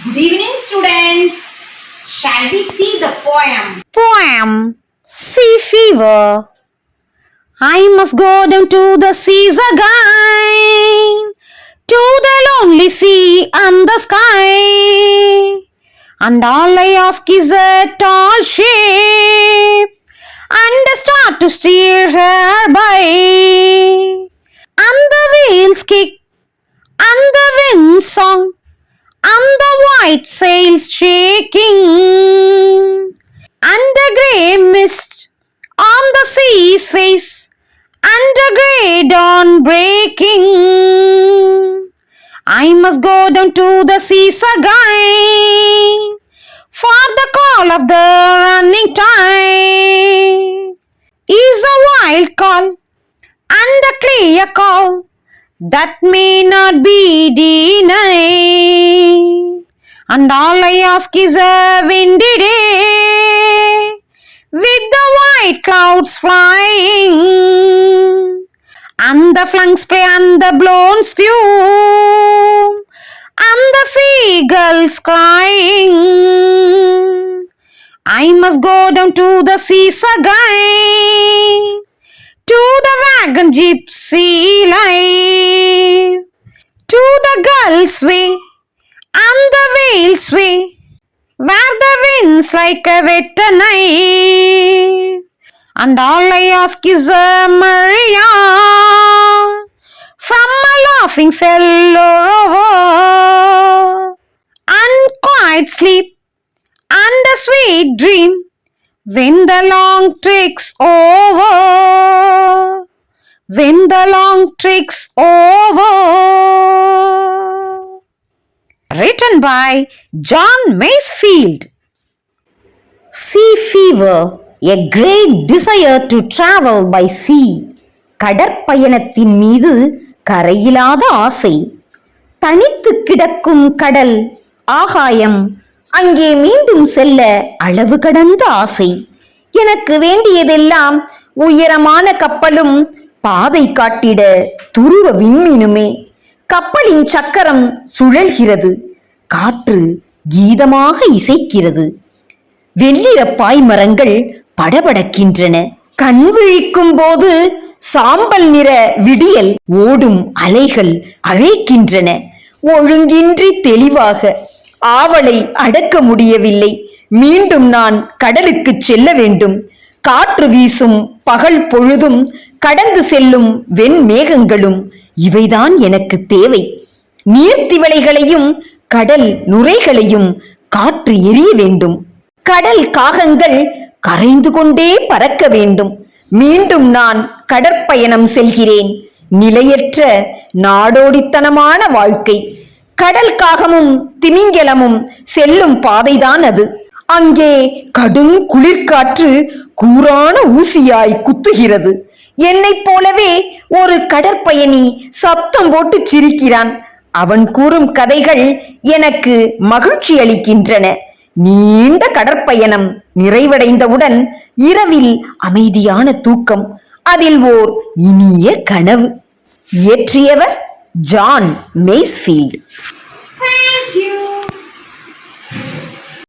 Good evening, students. Shall we see the poem? Poem Sea Fever. I must go down to the seas again, to the lonely sea and the sky. And all I ask is a tall ship and a star to steer her by. And the wheels kick and the wind song and the white sails shaking, and the grey mist on the sea's face, and a grey dawn breaking. I must go down to the seas again, for the call of the running tide is a wild call and a clear call that may not be denied. And all I ask is a windy day with the white clouds flying, and the flung spray and the blown spume, and the seagulls crying. I must go down to the seas again, to the wagon gypsy life, to the gulls way and the whales way, where the winds like a wet knife. And all I ask is a Maria from a laughing fellow, and quiet sleep and a sweet dream when the long trek's over, when the long trek's over. Written by John Masefield. Sea fever, a great desire to travel by sea. கடற்பயணத்தின் மீது கரையிலாத ஆசை. தனித்து கிடக்கும் கடல், ஆகாயம், அங்கே மீண்டும் செல்ல அளவு கடந்த ஆசை. எனக்கு வேண்டியதெல்லாம் உயரமான கப்பலும் பாதை காட்டிட துருவ விண்மீனுமே. கப்பலின் சக்கரம் சுழல்கிறது, காற்று கீதமாக இசைக்கிறது. வெள்ளிர பாய்மரங்கள் படபடக்கின்றன. கண் விழிக்கும் போது சாம்பல் நிற விடியல், ஓடும் அலைகள் அழைக்கின்றன. ஒழுங்கின்றி தெளிவாக ஆவலை அடக்க முடியவில்லை. மீண்டும் நான் கடலுக்கு செல்ல வேண்டும். காற்று வீசும் பகல் பொழுதும் கடந்து செல்லும் வெண்மேகங்களும் இவைதான் எனக்கு தேவை. நீர்த்திவளைகளையும் கடல் நுரைகளையும் காற்று எரிய வேண்டும். கடல் காகங்கள் கரைந்து கொண்டே பறக்க வேண்டும். மீண்டும் நான் கடற்பயணம் செல்கிறேன். நிலையற்ற நாடோடித்தனமான வாழ்க்கை. கடல் காகமும் திமிங்கலமும் செல்லும் பாதைதான் அது. அங்கே கடும் குளிர்காற்று கூரான ஊசியாய் குத்துகிறது. என்னைப் போலவே ஒரு கடற்பயணி சப்தம் போட்டு சிரிக்கிறான். அவன் கூறும் கதைகள் எனக்கு மகிழ்ச்சி அளிக்கின்றன. நீண்ட கடற்பயணம் நிறைவடைந்தவுடன் இரவில் அமைதியான தூக்கம், அதில் ஓர் இனிய கனவு. இயற்றியவர் ஜான் மேஸ்ஃபீல்ட்.